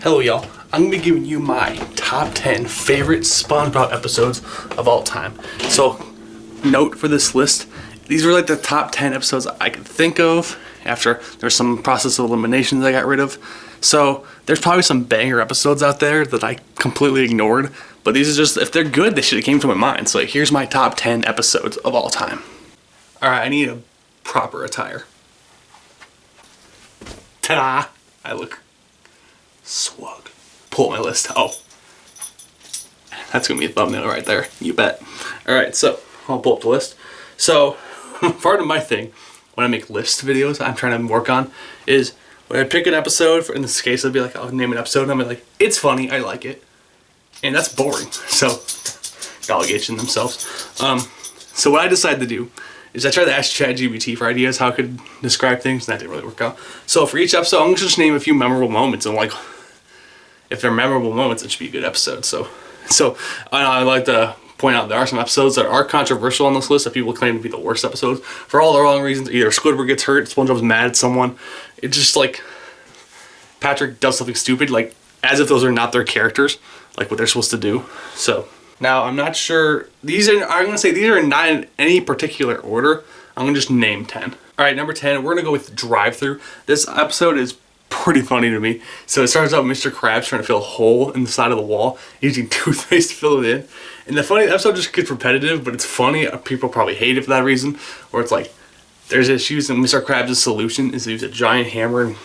Hello y'all, I'm going to be giving you my top 10 favorite SpongeBob episodes of all time. So, note for this list, these were like the top 10 episodes I could think of after there's some process of eliminations I got rid of. So, there's probably some banger episodes out there that I completely ignored, but these are just, if they're good, they should have came to my mind. So here's my top 10 episodes of all time. Alright, I need a proper attire. Ta-da! I look swag. Pull up my list. Oh. That's gonna be a thumbnail right there. You bet. Alright, so I'll pull up the list. So part of my thing when I make list videos I'm trying to work on is when I pick an episode, in this case I'll be like, I'll name an episode and I'm like, it's funny, I like it. And that's boring. So allegation themselves. So what I decided to do is I tried to ask ChatGPT for ideas how I could describe things, and that didn't really work out. So for each episode, I'm gonna just name a few memorable moments, and like, if they're memorable moments, it should be a good episode. So I like to point out there are some episodes that are controversial on this list that people claim to be the worst episodes for all the wrong reasons. Either Squidward gets hurt, SpongeBob's mad at someone. It's just like Patrick does something stupid, like as if those are not their characters, like what they're supposed to do. So. Now, I'm not sure, I'm going to say these are not in any particular order. I'm going to just name 10. Alright, number 10, we're going to go with DriveThru. This episode is pretty funny to me. So it starts out with Mr. Krabs trying to fill a hole in the side of the wall, using toothpaste to fill it in. And the episode just gets repetitive, but it's funny. People probably hate it for that reason. Or it's like, there's issues, and Mr. Krabs' solution is to use a giant hammer and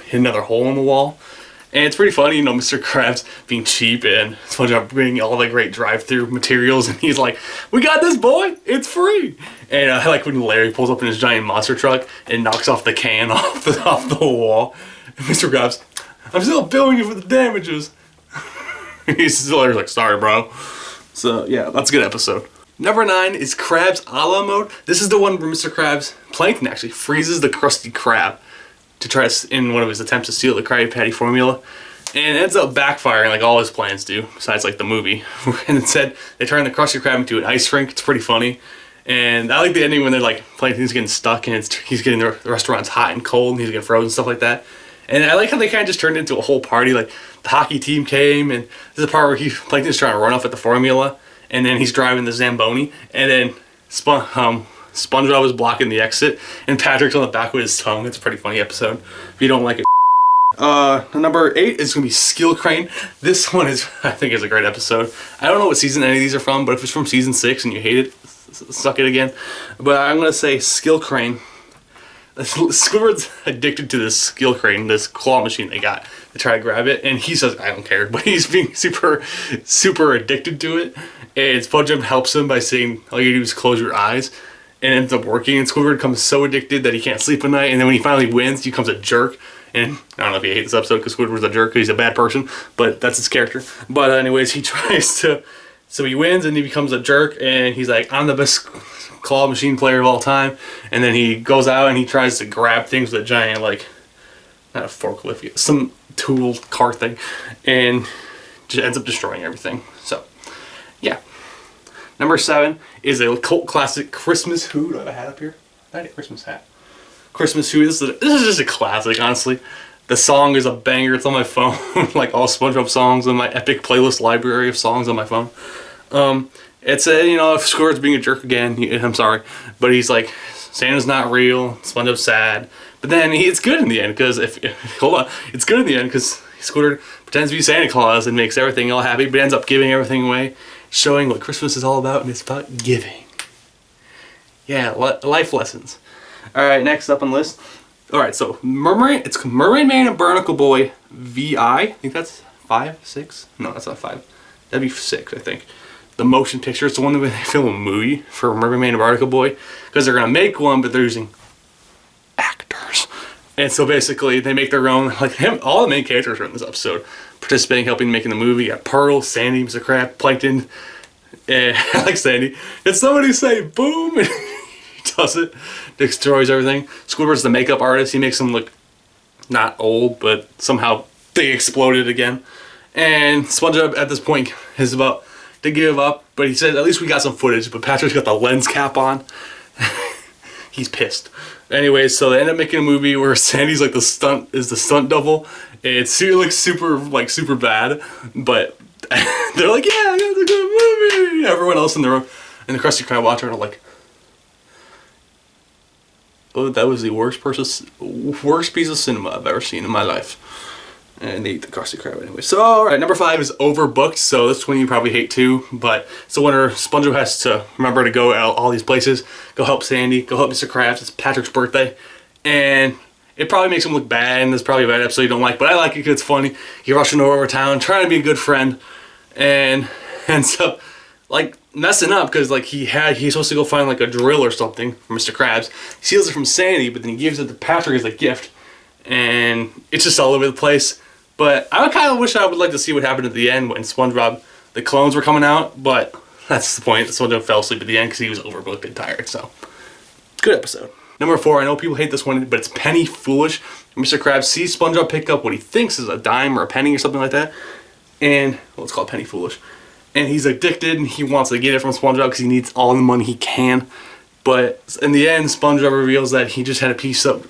hit another hole in the wall. And it's pretty funny, you know, Mr. Krabs being cheap and SpongeBob bringing all the great drive-through materials, and he's like, "We got this, boy! It's free!" And I like when Larry pulls up in his giant monster truck and knocks off the can off the wall. And Mr. Krabs, "I'm still billing you for the damages." Larry's like, "Sorry, bro." So yeah, that's a good episode. Number 9 is Krabs a la mode. This is the one where Mr. Krabs, Plankton actually, freezes the Krusty Krab to try to, in one of his attempts to steal the Krabby Patty formula, and it ends up backfiring like all his plans do, besides like the movie. And instead, they turn the Krusty Krab into an ice rink. It's pretty funny, and I like the ending when they're like, Plankton's getting stuck and he's getting the restaurants hot and cold, and he's getting frozen, stuff like that. And I like how they kind of just turned it into a whole party. Like the hockey team came, and this is a part where Plankton's trying to run off at the formula, and then he's driving the Zamboni, and then SpongeBob was blocking the exit, and Patrick's on the back with his tongue. It's a pretty funny episode. If you don't like it. Number 8 is going to be Skill Crane. This one I think is a great episode. I don't know what season any of these are from, but if it's from season 6 and you hate it, suck it again. But I'm going to say Skill Crane. Squidward's addicted to this Skill Crane, this claw machine they got to try to grab it, and he says, "I don't care," but he's being super addicted to it. And SpongeBob helps him by saying, "All you do is close your eyes." And it ends up working, and Squidward becomes so addicted that he can't sleep at night, and then when he finally wins, he becomes a jerk. And I don't know if you hate this episode because Squidward's a jerk, he's a bad person, but that's his character. But anyways, he tries to, so he wins and he becomes a jerk, and he's like, "I'm the best claw machine player of all time." And then he goes out and he tries to grab things with a giant, like, not a forklift, some tool car thing, and just ends up destroying everything. So, yeah. Number 7 is a cult classic, Christmas Who. Do I have a hat up here? I had a Christmas hat. Christmas Who. This is just a classic, honestly. The song is a banger. It's on my phone. Like all SpongeBob songs in my epic playlist library of songs on my phone. It's a, you know, if Squidward's being a jerk again, I'm sorry. But he's like, Santa's not real, SpongeBob's sad. But then it's good in the end, because it's good in the end because Squidward pretends to be Santa Claus and makes everything all happy, but ends up giving everything away, showing what Christmas is all about, and it's about giving. Yeah, life lessons. Alright, next up on the list. Alright, so it's Mermaid Man and Barnacle Boy VI. I think that's 5, 6? No, that's not 5. That'd be 6, I think. The motion picture. It's the one that they film a movie for Mermaid Man and Barnacle Boy, because they're going to make one, but they're using actors. And so basically, they make their own, like all the main characters are in this episode, participating, helping making the movie. You got Pearl, Sandy, Mr. Crab, Plankton, and I like Sandy. And somebody say boom, and he does it, destroys everything. Squidward's the makeup artist. He makes them look not old, but somehow they exploded again. And SpongeBob at this point is about to give up, but he said, "At least we got some footage." But Patrick's got the lens cap on. He's pissed. Anyways, so they end up making a movie where Sandy's like the stunt double, It looks super bad, but they're like, yeah, it's a good movie. Everyone else in the Krusty Krab watcher are like, oh, that was the worst piece of cinema I've ever seen in my life. And they eat the Krusty Krab anyway. So, alright, number 5 is Overbooked. So this one you probably hate too, but it's the one where SpongeBob has to remember to go out all these places, go help Sandy, go help Mr. Krabs. It's Patrick's birthday, and it probably makes him look bad, and there's probably a bad episode you don't like, but I like it because it's funny. You're rushing over town, trying to be a good friend, and ends up like messing up because like he's supposed to go find like a drill or something for Mr. Krabs. He steals it from Sandy, but then he gives it to Patrick as a gift, and it's just all over the place. But I kind of wish I would like to see what happened at the end when SpongeBob, the clones were coming out, but that's the point. SpongeBob fell asleep at the end because he was overbooked and tired, so good episode. Number 4, I know people hate this one, but it's Penny Foolish. Mr. Krabs sees SpongeBob pick up what he thinks is a dime or a penny or something like that, and, well, it's called Penny Foolish. And he's addicted, and he wants to get it from SpongeBob because he needs all the money he can. But in the end, SpongeBob reveals that he just had a piece of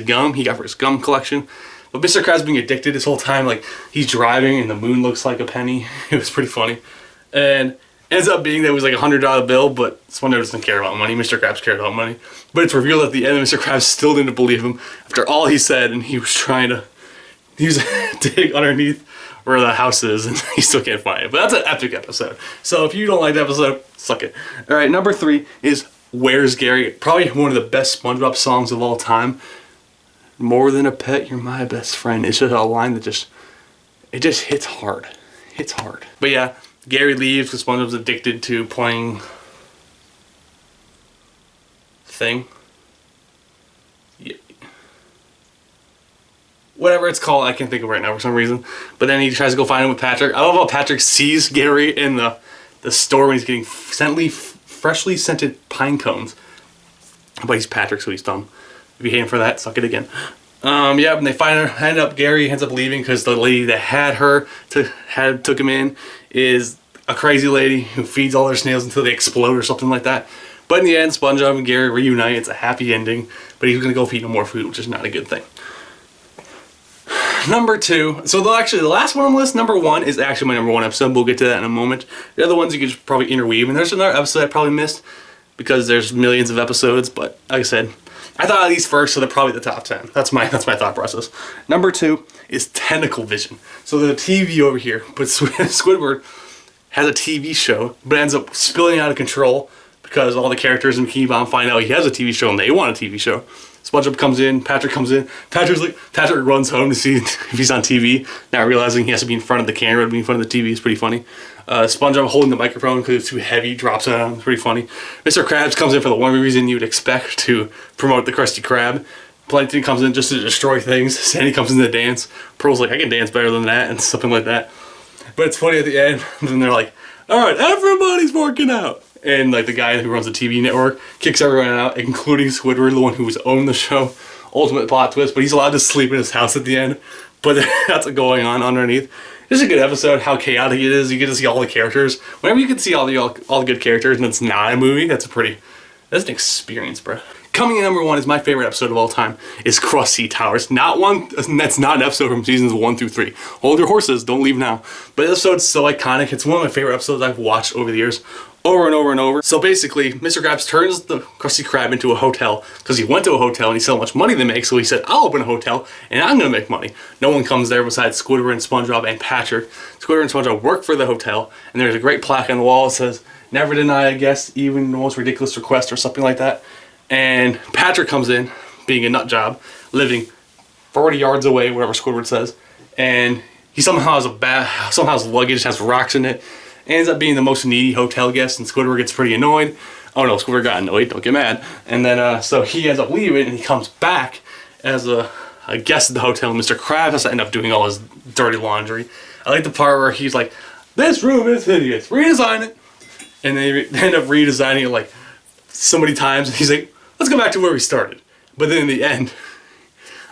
gum he got for his gum collection. But Mr. Krabs being addicted this whole time, like, he's driving and the moon looks like a penny. It was pretty funny. And ends up being that it was like a $100 bill, but SpongeBob doesn't care about money. Mr. Krabs cared about money. But it's revealed at the end that Mr. Krabs still didn't believe him after all he said, and he was trying to dig underneath where the house is, and he still can't find it. But that's an epic episode. So if you don't like the episode, suck it. Alright, number 3 is Where's Gary? Probably one of the best SpongeBob songs of all time. More than a pet, you're my best friend. It's just a line that just hits hard. Hits hard. But yeah, Gary leaves because SpongeBob's addicted to playing thing. Yeah. Whatever it's called, I can't think of it right now for some reason. But then he tries to go find him with Patrick. I love how Patrick sees Gary in the store when he's getting freshly scented pine cones. But he's Patrick, so he's dumb. If you hate him for that, suck it again. Yeah, when they find her, Gary ends up leaving because the lady that took him in is a crazy lady who feeds all their snails until they explode or something like that. But in the end, SpongeBob and Gary reunite. It's a happy ending, but he's gonna go feed him more food, which is not a good thing. Number 2. So the last one on the list, number 1, is actually my number 1 episode. We'll get to that in a moment. The other ones you could probably interweave, and there's another episode I probably missed because there's millions of episodes. But like I said, I thought of these first, so they're probably the top 10. That's my thought process. Number 2 is Tentacle Vision. So there's a TV over here, but Squidward has a TV show, but ends up spilling out of control because all the characters in Bikini Bottom find out he has a TV show and they want a TV show. SpongeBob comes in, Patrick comes in. Patrick runs home to see if he's on TV, not realizing he has to be in front of the camera to be in front of the TV. It's pretty funny. SpongeBob holding the microphone because it's too heavy, drops it on. It's pretty funny. Mr. Krabs comes in for the one reason you would expect to promote the Krusty Krab. Plankton comes in just to destroy things. Sandy comes in to dance. Pearl's like, I can dance better than that, and something like that. But it's funny at the end, and then they're like, alright, everybody's working out. And like the guy who runs the TV network kicks everyone out, including Squidward, the one who's owned the show. Ultimate plot twist, but he's allowed to sleep in his house at the end. But that's what's going on underneath. This is a good episode, how chaotic it is. You get to see all the characters. Whenever you can see all the good characters and it's not a movie, that's an experience, bro. Coming in number 1 is my favorite episode of all time, is Krusty Towers. That's not an episode from seasons 1 through 3. Hold your horses, don't leave now. But the episode's so iconic. It's one of my favorite episodes I've watched over the years. Over and over and over. So basically, Mr. Krabs turns the Krusty Krab into a hotel because he went to a hotel and he saw how much money they make, so he said, I'll open a hotel and I'm gonna make money. No one comes there besides Squidward and SpongeBob and Patrick. Squidward and SpongeBob work for the hotel, and there's a great plaque on the wall that says, never deny a guest, even the most ridiculous request, or something like that. And Patrick comes in, being a nut job, living 40 yards away, whatever Squidward says, and he somehow has luggage, has rocks in it, ends up being the most needy hotel guest, and Squidward gets pretty annoyed. Oh no, Squidward got annoyed, don't get mad. And then, so he ends up leaving, and he comes back as a guest at the hotel. Mr. Krabs has to end up doing all his dirty laundry. I like the part where he's like, this room is hideous, redesign it. And they end up redesigning it like so many times, and he's like, let's go back to where we started. But then in the end,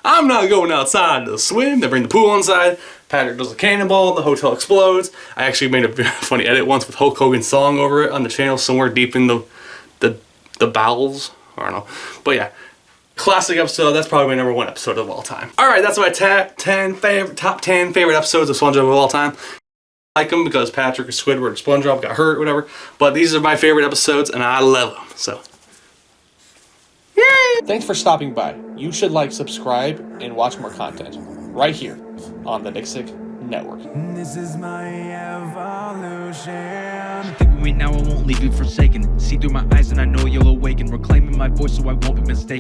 I'm not going outside to swim. They bring the pool inside. Patrick does a cannonball, the hotel explodes. I actually made a funny edit once with Hulk Hogan's song over it on the channel somewhere deep in the bowels. I don't know. But yeah, Classic episode. That's probably my #1 episode of all time. All right, that's my top 10 favorite episodes of SpongeBob of all time. I like them because Patrick or Squidward or SpongeBob got hurt, whatever. But these are my favorite episodes, and I love them. So, yay! Thanks for stopping by. You should like, subscribe, and watch more content right here on the NICSICK Network. This is my evolution. Think with me now, I won't leave you forsaken. See through my eyes and I know you'll awaken. Reclaiming my voice so I won't be mistaken.